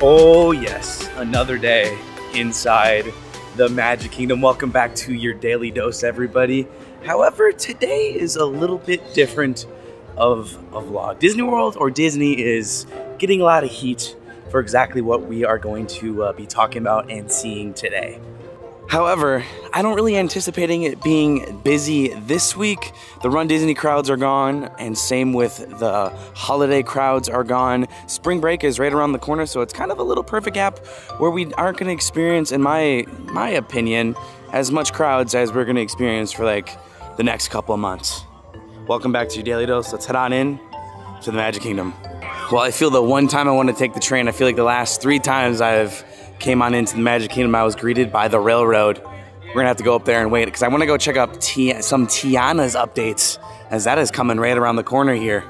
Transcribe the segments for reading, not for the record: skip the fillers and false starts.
Oh yes, another day inside the Magic Kingdom. Welcome back to your daily dose, everybody. However, today is a little bit different of a vlog. Disney World, or Disney, is getting a lot of heat for exactly what we are going to be talking about and seeing today. However, I don't really anticipating it being busy this week. The Run Disney crowds are gone, and same with the holiday crowds are gone. Spring break is right around the corner, so it's kind of a little perfect gap where we aren't going to experience, in my opinion, as much crowds as we're going to experience for like the next couple of months. Welcome back to your Daily Dose. Let's head on in to the Magic Kingdom. Well, I feel the one time I want to take the train, I feel like the last 3 times I've came on into the Magic Kingdom, I was greeted by the railroad. We're gonna have to go up there and wait because I want to go check out some Tiana's updates, as that is coming right around the corner here.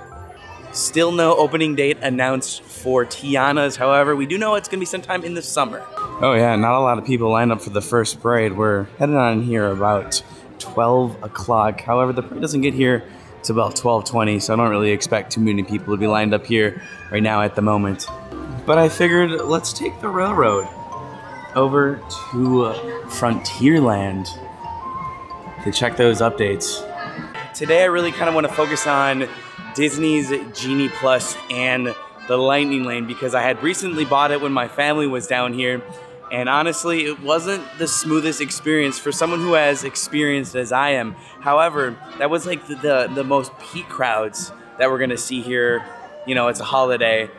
Still no opening date announced for Tiana's. However, we do know it's gonna be sometime in the summer. Oh yeah, not a lot of people lined up for the first parade. We're heading on here about 12 o'clock. However, the parade doesn't get here to about 12:20, so I don't really expect too many people to be lined up here right now at the moment. But I figured let's take the railroad over to Frontierland to check those updates. Today I really kind of want to focus on Disney's Genie Plus and the Lightning Lane because I had recently bought it when my family was down here, and honestly it wasn't the smoothest experience for someone who has experienced as I am. However, that was like the most peak crowds that we're gonna see here. You know, it's a holiday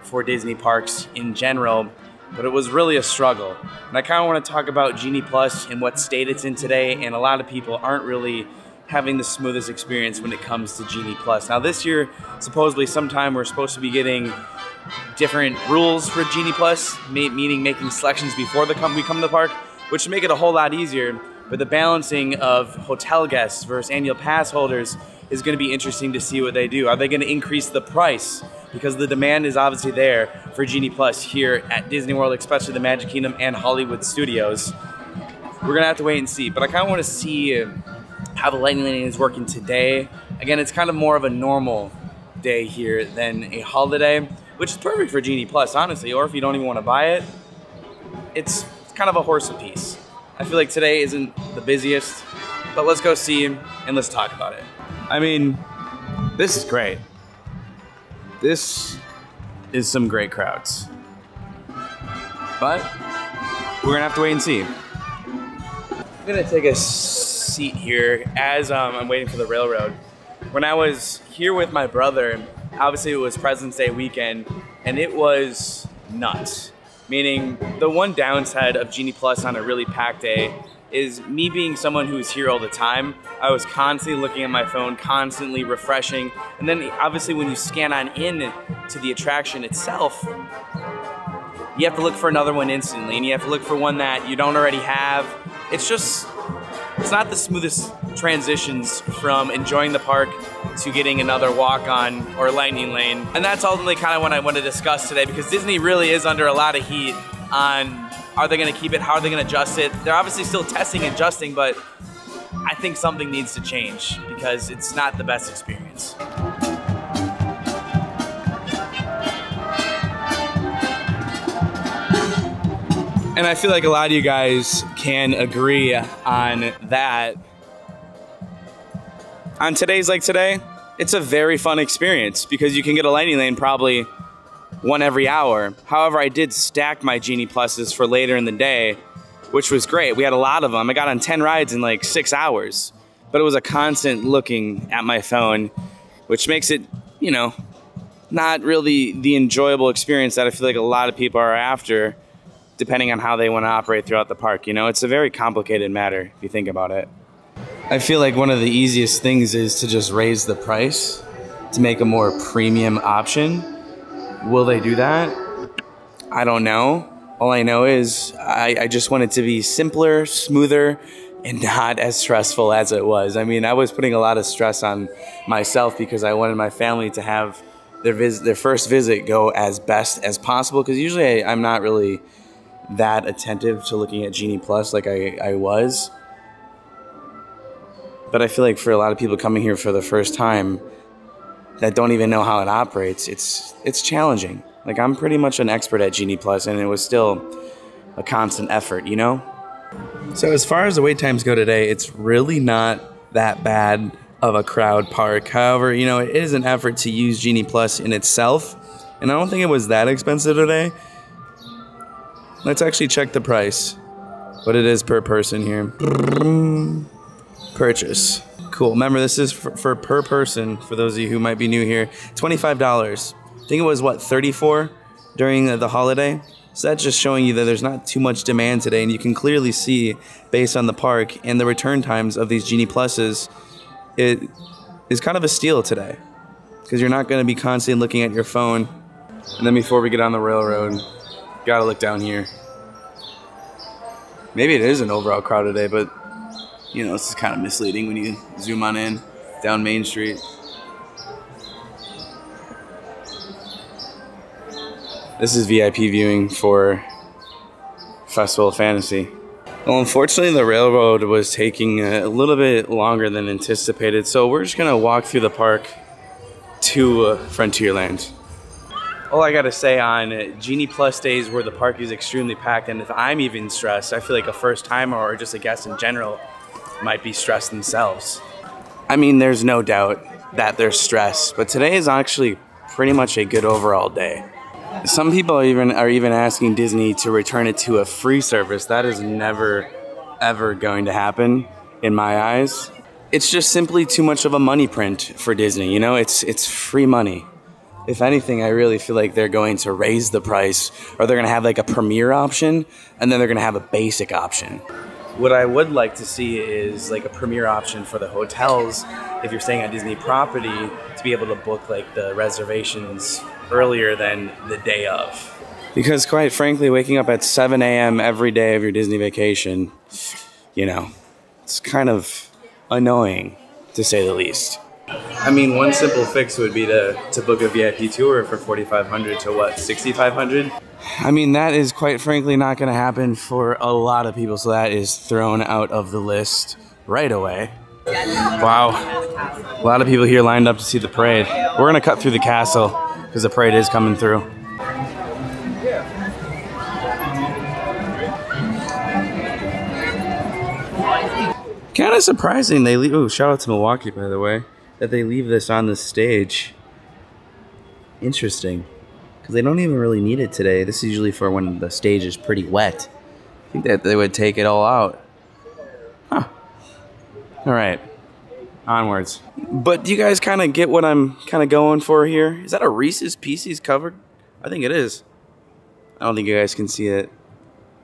for Disney parks in general, but it was really a struggle. And I kind of want to talk about Genie Plus and what state it's in today, and a lot of people aren't really having the smoothest experience when it comes to Genie Plus. Now this year, supposedly sometime we're supposed to be getting different rules for Genie Plus, meaning making selections before we come to the park, which would make it a whole lot easier. But the balancing of hotel guests versus annual pass holders is going to be interesting to see what they do. Are they going to increase the price? Because the demand is obviously there for Genie Plus here at Disney World, especially the Magic Kingdom and Hollywood Studios. We're going to have to wait and see. But I kind of want to see how the Lightning Lane is working today. Again, it's kind of more of a normal day here than a holiday, which is perfect for Genie Plus, honestly. Or if you don't even want to buy it, it's kind of a horse apiece. I feel like today isn't the busiest, but let's go see and let's talk about it. I mean, this is great. This is some great crowds. But we're gonna have to wait and see. I'm gonna take a seat here as I'm waiting for the railroad. When I was here with my brother, obviously it was President's Day weekend, and it was nuts. Meaning, the one downside of Genie Plus on a really packed day is me being someone who's here all the time. I was constantly looking at my phone, constantly refreshing. And then obviously when you scan on in to the attraction itself, you have to look for another one instantly, and you have to look for one that you don't already have. It's not the smoothest transitions from enjoying the park to getting another walk-on or Lightning Lane. And that's ultimately kind of what I want to discuss today, because Disney really is under a lot of heat on, are they going to keep it? How are they going to adjust it? They're obviously still testing and adjusting, but I think something needs to change because it's not the best experience. And I feel like a lot of you guys can agree on that. On today's like today, it's a very fun experience because you can get a Lightning Lane probably one every hour. However, I did stack my Genie Pluses for later in the day, which was great. We had a lot of them. I got on 10 rides in like 6 hours, but it was a constant looking at my phone, which makes it, you know, not really the enjoyable experience that I feel like a lot of people are after, depending on how they want to operate throughout the park. You know, it's a very complicated matter if you think about it. I feel like one of the easiest things is to just raise the price to make a more premium option. Will they do that? I don't know. All I know is I just want it to be simpler, smoother, and not as stressful as it was. I mean, I was putting a lot of stress on myself because I wanted my family to have their first visit go as best as possible, because usually I'm not really that attentive to looking at Genie Plus like I was. But I feel like for a lot of people coming here for the first time that don't even know how it operates, it's challenging. Like, I'm pretty much an expert at Genie Plus, and it was still a constant effort, you know? So as far as the wait times go today, it's really not that bad of a crowd park. However, you know, it is an effort to use Genie Plus in itself, and I don't think it was that expensive today. Let's actually check the price, what it is per person here. Purchase. Cool. Remember, this is for per person, for those of you who might be new here. $25. I think it was, what, $34 during the holiday? So that's just showing you that there's not too much demand today, and you can clearly see, based on the park and the return times of these Genie Pluses, it is kind of a steal today, because you're not going to be constantly looking at your phone. And then before we get on the railroad, gotta look down here. Maybe it is an overall crowd today, but you know, this is kind of misleading when you zoom on in down Main Street. This is VIP viewing for Festival of Fantasy. Well, unfortunately, the railroad was taking a little bit longer than anticipated, so we're just gonna walk through the park to Frontierland. All I gotta say, on Genie Plus days where the park is extremely packed, and if I'm even stressed, I feel like a first timer or just a guest in general might be stressed themselves. I mean, there's no doubt that they're stressed, but today is actually pretty much a good overall day. Some people are even asking Disney to return it to a free service. That is never, ever going to happen in my eyes. It's just simply too much of a money print for Disney. You know, it's free money. If anything, I really feel like they're going to raise the price, or they're going to have like a premier option, and then they're going to have a basic option. What I would like to see is like a premier option for the hotels, if you're staying on Disney property, to be able to book like the reservations earlier than the day of. Because quite frankly, waking up at 7 a.m. every day of your Disney vacation, you know, it's kind of annoying, to say the least. I mean, one simple fix would be to book a VIP tour for $4,500 to what, $6,500? I mean, that is quite frankly not going to happen for a lot of people, so that is thrown out of the list right away. Wow. A lot of people here lined up to see the parade. We're going to cut through the castle because the parade is coming through. Kind of surprising they leave. Oh, shout out to Milwaukee, by the way, that they leave this on the stage. Interesting, because they don't even really need it today. This is usually for when the stage is pretty wet. I think that they would take it all out. Huh. All right, onwards. But do you guys kind of get what I'm kind of going for here? Is that a Reese's Pieces covered? I think it is. I don't think you guys can see it.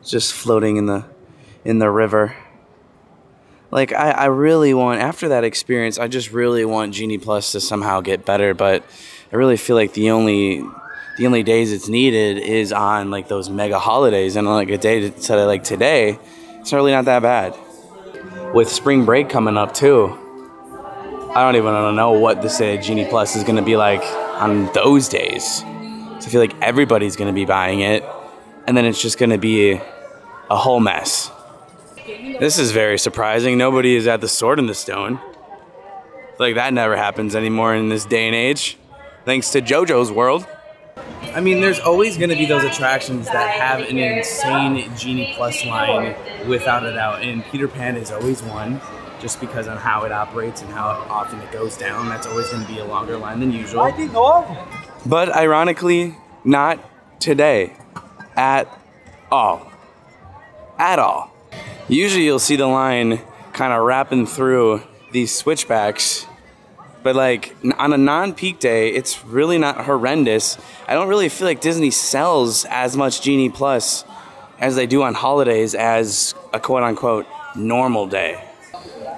It's just floating in the river. Like, I really want, after that experience, I just really want Genie Plus to somehow get better, but I really feel like the only days it's needed is on, like, those mega holidays, and on, like, a day like today, it's really not that bad. With spring break coming up, too, I don't even know what this Genie Plus is going to be like on those days. So I feel like everybody's going to be buying it, and then it's just going to be a whole mess. This is very surprising. Nobody is at the Sword in the Stone. Like, that never happens anymore in this day and age, thanks to JoJo's World. I mean, there's always going to be those attractions that have an insane Genie Plus line, without a doubt. And Peter Pan is always one, just because on how it operates and how often it goes down. That's always going to be a longer line than usual. But ironically, not today at all. At all. Usually you'll see the line kind of wrapping through these switchbacks, but like on a non-peak day, it's really not horrendous. I don't really feel like Disney sells as much Genie Plus as they do on holidays as a quote-unquote normal day.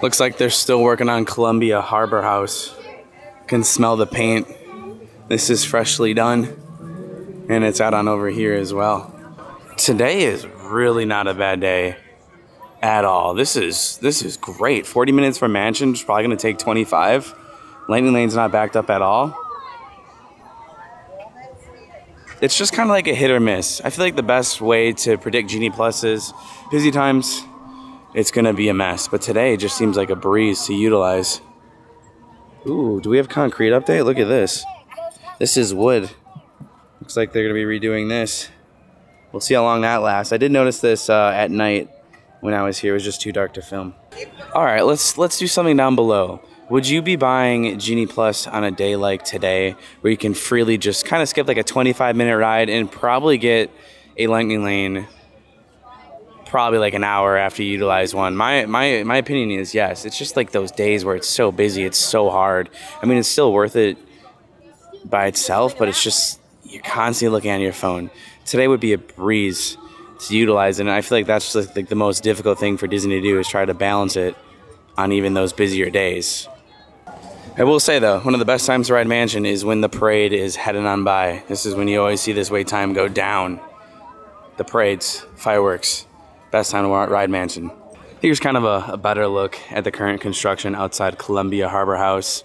Looks like they're still working on Columbia Harbor House. Can smell the paint. This is freshly done, and it's out on over here as well. Today is really not a bad day at all. This is great. 40 minutes from Mansion, it's probably going to take 25. Lightning Lane's not backed up at all. It's just kind of like a hit or miss. I feel like the best way to predict Genie Plus is busy times, it's going to be a mess. But today it just seems like a breeze to utilize. Ooh, do we have concrete update? Look at this. This is wood. Looks like they're gonna be redoing this. We'll see how long that lasts. I did notice this at night when I was here. It was just too dark to film. All right, let's do something down below. Would you be buying Genie Plus on a day like today where you can freely just kind of skip like a 25-minute ride and probably get a lightning lane probably like an hour after you utilize one? My opinion is yes. It's just like those days where it's so busy, it's so hard. I mean, it's still worth it by itself, but it's just you're constantly looking at your phone. Today would be a breeze to utilize, and I feel like that's just like the most difficult thing for Disney to do is try to balance it on even those busier days. I will say though, one of the best times to ride Mansion is when the parade is heading on by. This is when you always see this wait time go down. The parades, fireworks, best time to ride Mansion. Here's kind of a better look at the current construction outside Columbia Harbor House.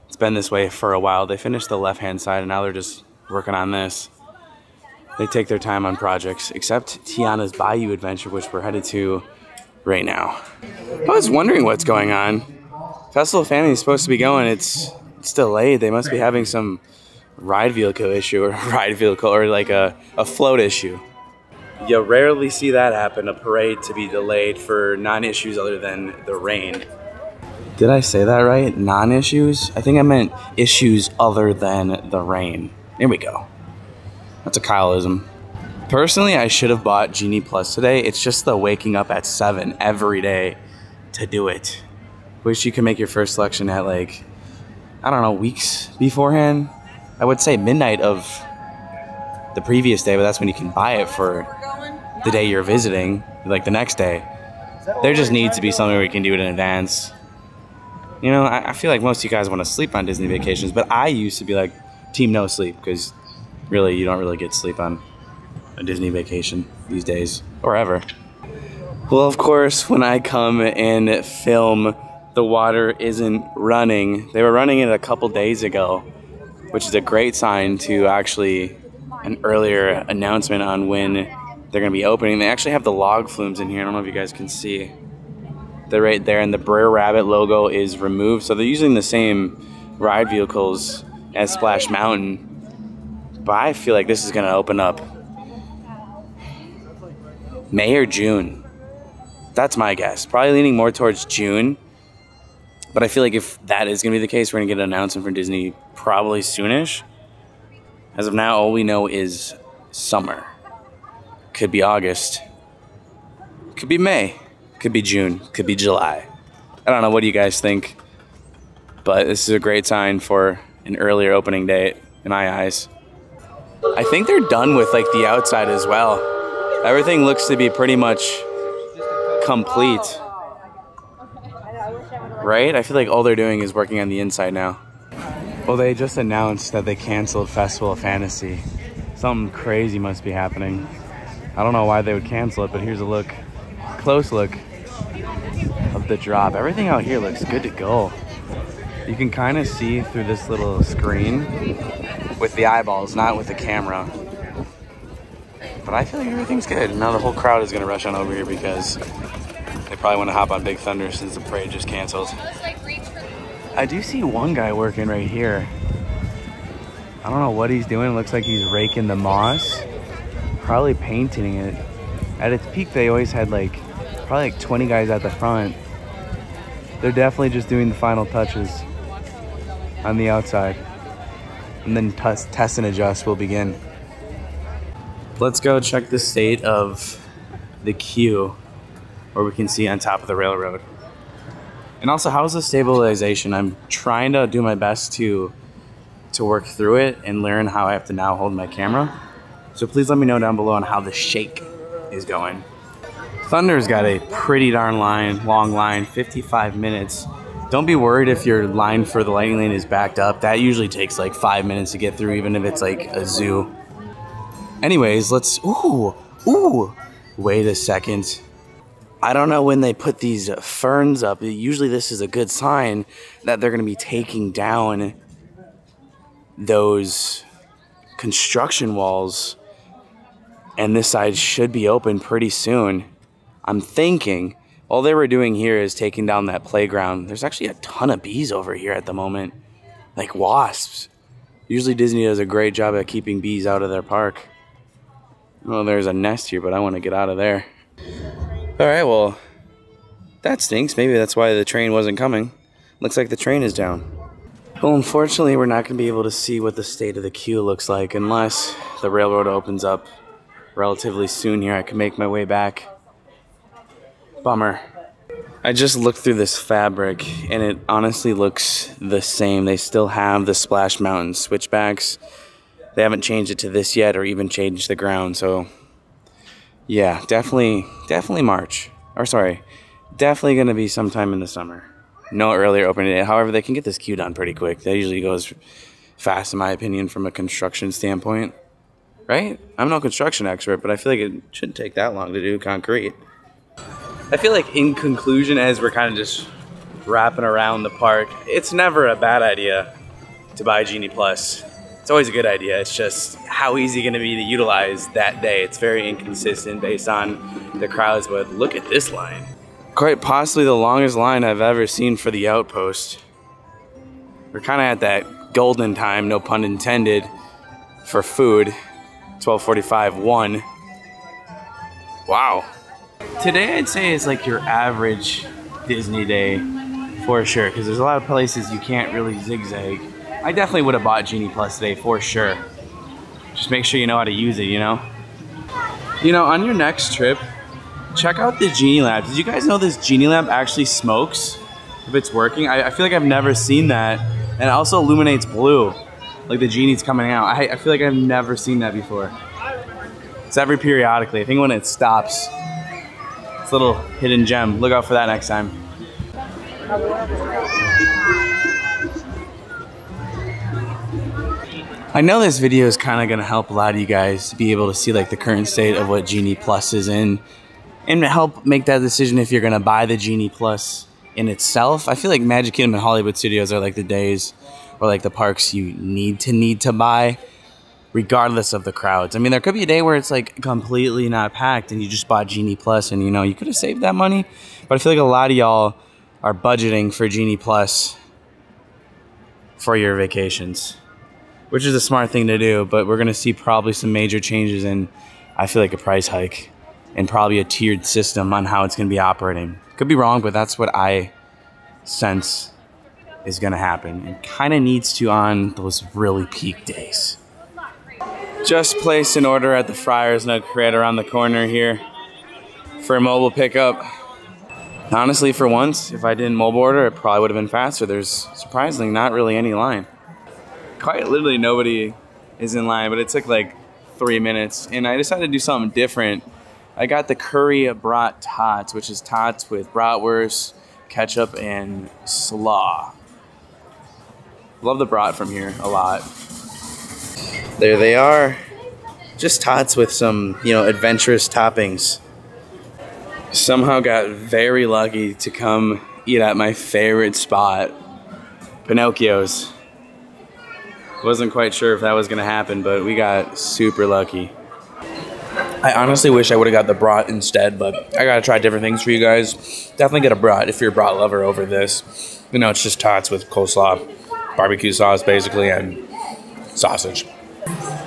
It's been this way for a while. They finished the left-hand side and now they're just working on this. They take their time on projects, except Tiana's Bayou Adventure, which we're headed to right now. I was wondering what's going on. Festival of Fantasy is supposed to be going. It's delayed. They must be having some ride vehicle issue or like a float issue. You rarely see that happen, a parade to be delayed for non-issues other than the rain. Did I say that right? Non-issues? I think I meant issues other than the rain. There we go. That's a Kyleism. Personally, I should have bought Genie Plus today. It's just the waking up at 7 every day to do it. Wish you could make your first selection at like, I don't know, weeks beforehand. I would say midnight of the previous day, but that's when you can buy it for the day you're visiting, like the next day. There just needs to be something where you can do it in advance. You know, I feel like most of you guys want to sleep on Disney vacations, but I used to be like team no sleep because really you don't really get sleep on a Disney vacation these days or ever. Well, of course, when I come and film, the water isn't running. They were running it a couple days ago, which is a great sign to actually an earlier announcement on when they're going to be opening. They actually have the log flumes in here. I don't know if you guys can see. They're right there, and the Brer Rabbit logo is removed. So they're using the same ride vehicles as Splash Mountain. But I feel like this is going to open up May or June. That's my guess. Probably leaning more towards June. But I feel like if that is going to be the case, we're going to get an announcement from Disney probably soonish. As of now, all we know is summer. Could be August. Could be May. Could be June. Could be July. I don't know. What do you guys think? But this is a great sign for an earlier opening date in my eyes. I think they're done with like the outside as well. Everything looks to be pretty much complete. Right? I feel like all they're doing is working on the inside now. Well, they just announced that they canceled Festival of Fantasy. Something crazy must be happening. I don't know why they would cancel it, but here's a look, close look of the drop. Everything out here looks good to go. You can kind of see through this little screen with the eyeballs, not with the camera. But I feel like everything's good. Now the whole crowd is going to rush on over here because they probably want to hop on Big Thunder since the parade just canceled. I do see one guy working right here. I don't know what he's doing. It looks like he's raking the moss. Probably painting it. At its peak, they always had like probably like 20 guys at the front. They're definitely just doing the final touches on the outside. And then test and adjust will begin. Let's go check the state of the queue where we can see on top of the railroad. And also, how's the stabilization? I'm trying to do my best to work through it and learn how I have to now hold my camera. So please let me know down below on how the shake is going. Thunder's got a pretty darn long line, 55 minutes. Don't be worried if your line for the lightning lane is backed up. That usually takes like 5 minutes to get through, even if it's like a zoo. Anyways, let's, wait a second. I don't know when they put these ferns up. Usually this is a good sign that they're going to be taking down those construction walls. And this side should be open pretty soon. I'm thinking all they were doing here is taking down that playground. There's actually a ton of bees over here at the moment. Like wasps. Usually Disney does a great job at keeping bees out of their park. Oh, there's a nest here, but I want to get out of there. All right, well, that stinks. Maybe that's why the train wasn't coming. Looks like the train is down. Well, unfortunately, we're not going to be able to see what the state of the queue looks like unless the railroad opens up relatively soon here. I can make my way back. Bummer. I just looked through this fabric and it honestly looks the same. They still have the Splash Mountain switchbacks. They haven't changed it to this yet or even changed the ground. So yeah, definitely March. Or sorry, definitely going to be sometime in the summer. No earlier opening date. However, they can get this queue done pretty quick. That usually goes fast in my opinion from a construction standpoint. Right? I'm no construction expert, but I feel like it shouldn't take that long to do concrete. I feel like in conclusion, as we're kind of just wrapping around the park, it's never a bad idea to buy Genie Plus. It's always a good idea. It's just how easy going to be to utilize that day. It's very inconsistent based on the crowds, but look at this line. Quite possibly the longest line I've ever seen for the Outpost. We're kind of at that golden time, no pun intended, for food. 12:45, 1. Wow. Today I'd say is like your average Disney day for sure, because there's a lot of places you can't really zigzag. I definitely would have bought Genie Plus today for sure. Just make sure you know how to use it, you know? You know, on your next trip, check out the Genie Lamp. Did you guys know this Genie Lamp actually smokes if it's working? I feel like I've never seen that. And it also illuminates blue, like the Genie's coming out. I feel like I've never seen that before. It's every periodically. I think when it stops, it's a little hidden gem. Look out for that next time. I know this video is kind of going to help a lot of you guys be able to see like the current state of what Genie Plus is in and help make that decision if you're going to buy the Genie Plus in itself. I feel like Magic Kingdom and Hollywood Studios are like the days or like the parks you need to buy regardless of the crowds. I mean, there could be a day where it's like completely not packed and you just bought Genie Plus and you know, you could have saved that money. But I feel like a lot of y'all are budgeting for Genie Plus for your vacations, which is a smart thing to do, but we're gonna see probably some major changes in, I feel like, a price hike and probably a tiered system on how it's gonna be operating. Could be wrong, but that's what I sense is gonna happen and kind of needs to on those really peak days. Just placed an order at the Friars Nook right around the corner here for mobile pickup. Honestly, for once, if I didn't mobile order, it probably would have been faster. There's surprisingly not really any line. Quite literally nobody is in line, but it took like 3 minutes and I decided to do something different. I got the curry brat tots, which is tots with bratwurst, ketchup, and slaw. Love the brat from here a lot. There they are. Just tots with some, you know, adventurous toppings. Somehow got very lucky to come eat at my favorite spot, Pinocchio's. Wasn't quite sure if that was gonna happen, but we got super lucky. I honestly wish I would have got the brat instead, but I gotta try different things for you guys. Definitely get a brat if you're a brat lover over this. You know, it's just tots with coleslaw, barbecue sauce basically, and sausage.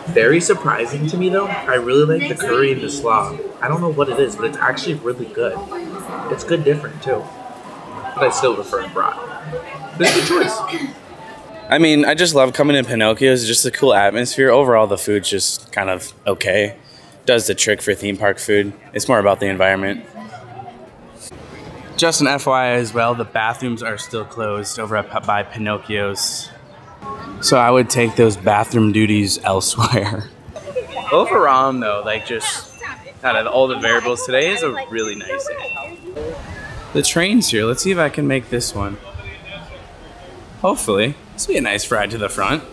Very surprising to me though. I really like the curry and the slaw. I don't know what it is, but it's actually really good. It's good different too. But I still prefer brat. But it's a good choice. I mean, I just love coming to Pinocchio's. It's just a cool atmosphere. Overall, the food's just kind of okay. Does the trick for theme park food. It's more about the environment. Just an FYI as well, the bathrooms are still closed over at by Pinocchio's. So I would take those bathroom duties elsewhere. Overall, though, like just out of all the variables, today is a really nice day. The train's here. Let's see if I can make this one. Hopefully. This will be a nice ride to the front.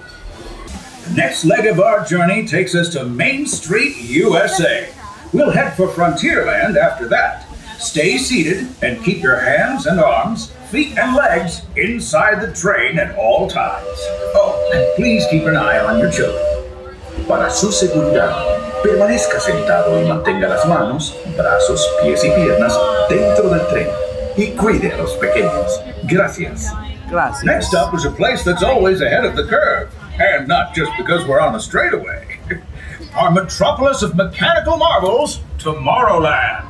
The next leg of our journey takes us to Main Street, USA. We'll head for Frontierland after that. Stay seated and keep your hands and arms, feet and legs inside the train at all times. Oh, and please keep an eye on your children. Para su seguridad, permanezca sentado y mantenga las manos, brazos, pies y piernas dentro del tren. Y cuide a los pequeños. Gracias. Gracias. Next up is a place that's always ahead of the curve. And not just because we're on a straightaway. Our metropolis of mechanical marvels, Tomorrowland.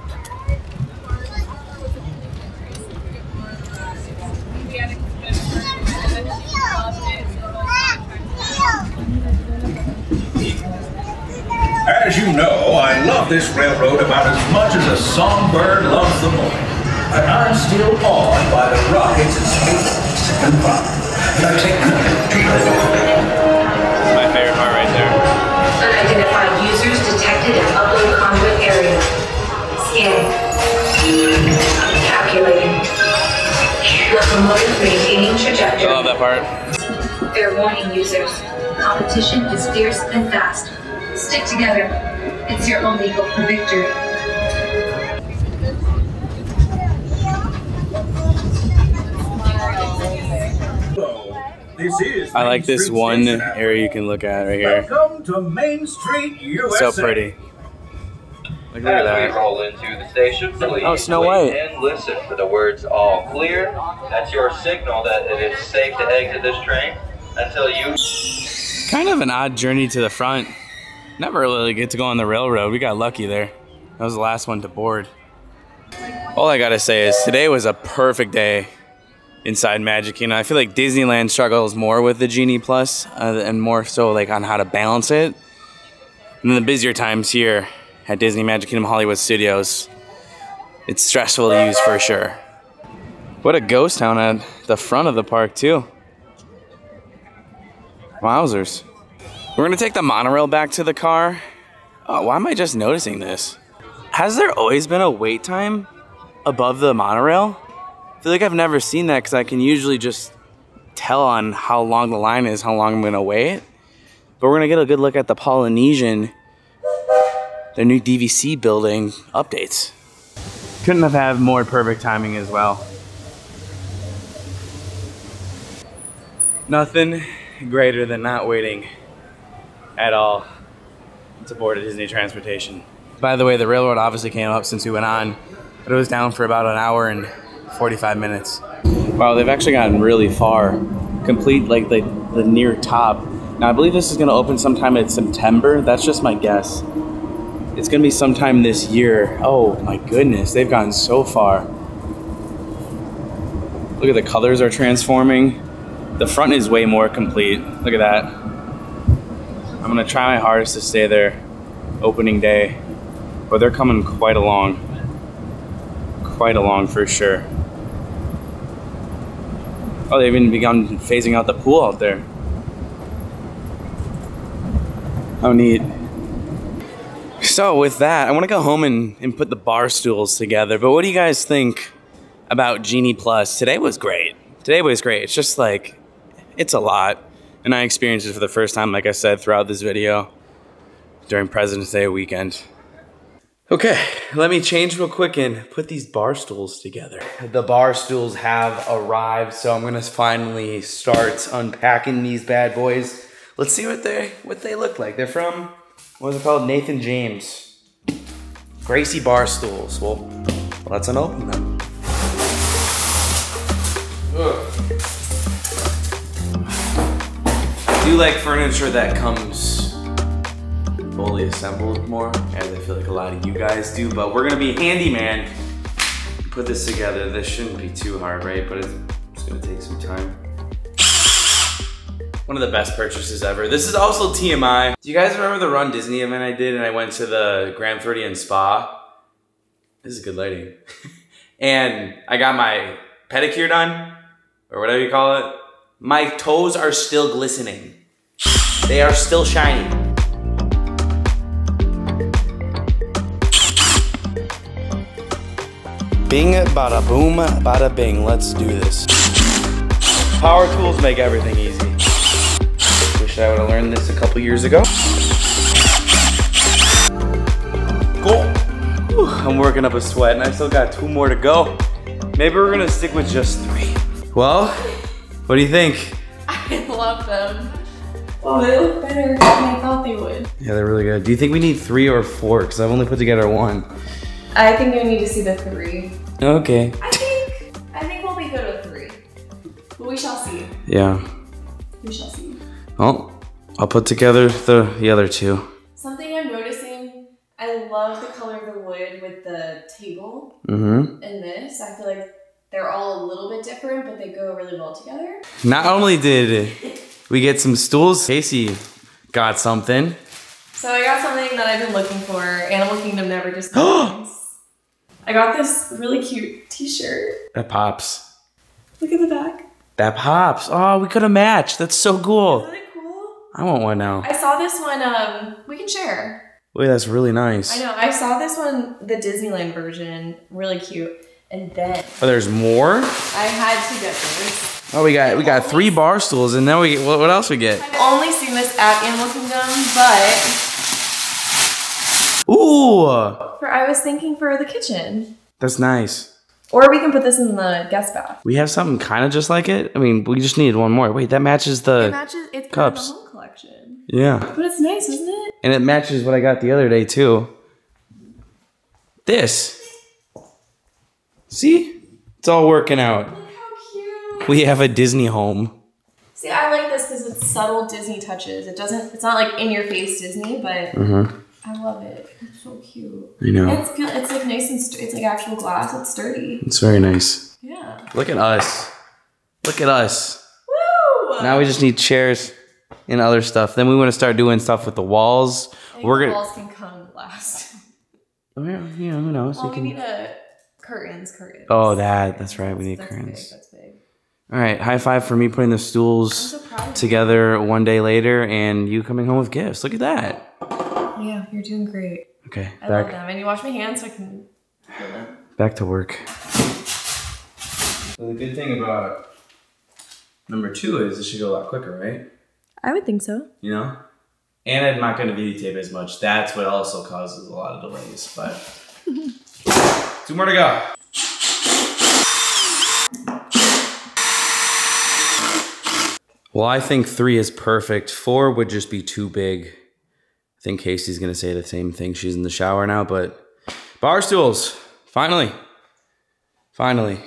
As you know, I love this railroad about as much as a songbird loves the morning. And I'm still awed by the rockets and space and fun. That's my favorite part right there. Unidentified users detected in upload conduit area. Scanning. Calculating. Locomotive maintaining trajectory. I love that part. Fair warning, users. Competition is fierce and fast. Stick together. It's your only hope for victory. This is I like Main this Street one Station. area you can look at right here. Welcome to Main Street, USA. So pretty. Look at As we that. roll into the station, please Oh, Snow wait White. and listen for the words "all clear." That's your signal that it is safe to exit this train until you. Kind of an odd journey to the front. Never really get to go on the railroad. We got lucky there. That was the last one to board. All I gotta say is today was a perfect day inside Magic Kingdom. I feel like Disneyland struggles more with the Genie Plus and more so like on how to balance it. And then the busier times here at Disney Magic Kingdom Hollywood Studios, it's stressful to use for sure. What a ghost town at the front of the park too. Wowzers. We're gonna take the monorail back to the car. Oh, why am I just noticing this? Has there always been a wait time above the monorail? I feel like I've never seen that because I can usually just tell on how long the line is, how long I'm gonna wait. But we're gonna get a good look at the Polynesian, their new DVC building updates. Couldn't have had more perfect timing as well. Nothing greater than not waiting at all to board a Disney transportation. By the way, the railroad obviously came up since we went on, but it was down for about an hour and 45 minutes. Wow, they've actually gotten really far. Complete like the near top. Now I believe this is gonna open sometime in September. That's just my guess. It's gonna be sometime this year. Oh my goodness, they've gotten so far. Look at the colors are transforming. The front is way more complete. Look at that. I'm gonna try my hardest to stay there opening day, but they're coming quite along. Quite along for sure. Oh, they've even begun phasing out the pool out there. How neat. So with that, I want to go home and put the bar stools together. But what do you guys think about Genie Plus? Today was great. Today was great. It's just like, it's a lot. And I experienced it for the first time, like I said, throughout this video during President's Day weekend. Okay, let me change real quick and put these bar stools together. The bar stools have arrived, so I'm gonna finally start unpacking these bad boys. Let's see what they look like. They're from, what is it called? Nathan James. Gracie bar stools. Well, let's unopen them. Ugh. I do like furniture that comes fully assembled more, as I feel like a lot of you guys do, but we're gonna be handyman. Put this together. This shouldn't be too hard, right? But it's gonna take some time. One of the best purchases ever. This is also TMI. Do you guys remember the Run Disney event I did and I went to the Grand Floridian Spa? This is good lighting. And I got my pedicure done, or whatever you call it. My toes are still glistening. They are still shiny. Bing, bada boom, bada bing. Let's do this. Power tools make everything easy. Wish I would have learned this a couple years ago. Cool. Whew, I'm working up a sweat and I still got 2 more to go. Maybe we're gonna stick with just 3. Well, what do you think? I love them. Well, they look better than I thought they would. Yeah, they're really good. Do you think we need 3 or 4? Because I've only put together 1. I think you need to see the 3. Okay. I think we'll be good with 3. But we shall see. Yeah. We shall see. Well, I'll put together the other two. Something I'm noticing, I love the color of the wood with the table Mm-hmm. and this. I feel like they're all a little bit different, but they go really well together. Not only did we get some stools, Casey got something. So I got something that I've been looking for. Animal Kingdom never disappoints. I got this really cute t-shirt. That pops. Look at the back. That pops. Oh, we could have matched. That's so cool. Isn't it cool? I want one now. I saw this one, we can share. Wait, that's really nice. I know, I saw this one, the Disneyland version, really cute. And then Oh, there's more? I had to get this. Oh, we got 3 bar stools, and then we get, what else we get? I've only seen this at Animal Kingdom, but Ooh, I was thinking for the kitchen. that's nice. Or we can put this in the guest bath. We have something kind of just like it. I mean, we just needed one more. Wait, that matches the It matches, it's cups. part of the home collection. Yeah. But it's nice, isn't it? And it matches what I got the other day, too. This. See? It's all working out. Look how cute. We have a Disney home. See, I like this because it's subtle Disney touches. It's not like in your face Disney, but I love it. It's so cute. I know. It's like nice and it's like actual glass. It's sturdy. It's very nice. Yeah. Look at us. Look at us. Woo! Now we just need chairs and other stuff. Then we want to start doing stuff with the walls. I think the walls can come last. Oh, yeah, who knows? Well, we need curtains. Oh, that's right. We need curtains. That's big. All right, high five for me putting the stools so proud of together one day later, and you coming home with gifts. Look at that. Yeah, you're doing great. Okay, I love them. And you wash my hands so I can feel them. back to work. Well, the good thing about number 2 is it should go a lot quicker, right? I would think so. You know? And I'm not going to videotape as much. That's what also causes a lot of delays, but 2 more to go. Well, I think 3 is perfect. 4 would just be too big. I think Casey's gonna say the same thing. She's in the shower now, but bar stools, finally. Finally.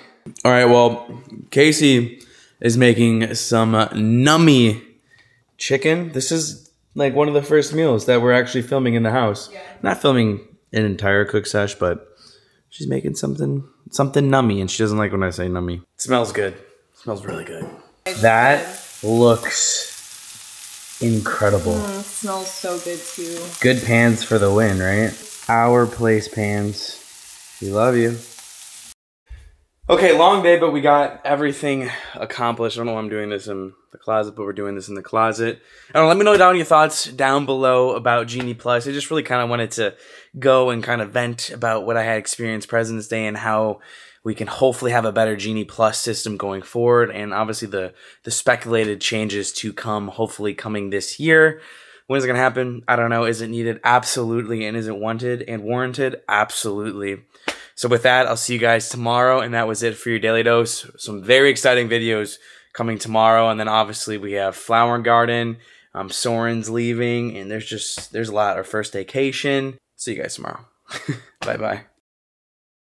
All right, well, Casey is making some nummy chicken. This is like one of the first meals that we're actually filming in the house. Yeah. Not filming an entire cook sesh, but she's making something nummy, and she doesn't like when I say nummy. It smells good. It smells really good. That looks incredible. It smells so good too. Good pans for the win, right? Our place pans. We love you. Okay, long day, but we got everything accomplished. I don't know why I'm doing this in the closet, but we're doing this in the closet. I don't know, let me know down your thoughts down below about Genie Plus. I just really kind of wanted to go and kind of vent about what I had experienced President's Day and how we can hopefully have a better Genie Plus system going forward, and obviously the speculated changes to come, hopefully coming this year. When is it going to happen? I don't know. Is it needed? Absolutely. And is it wanted and warranted? Absolutely. So with that, I'll see you guys tomorrow, and that was it for your Daily Dose. Some very exciting videos coming tomorrow, and then obviously we have Flower Garden, Soren's leaving, and there's a lot. Our first vacation. See you guys tomorrow. Bye-bye.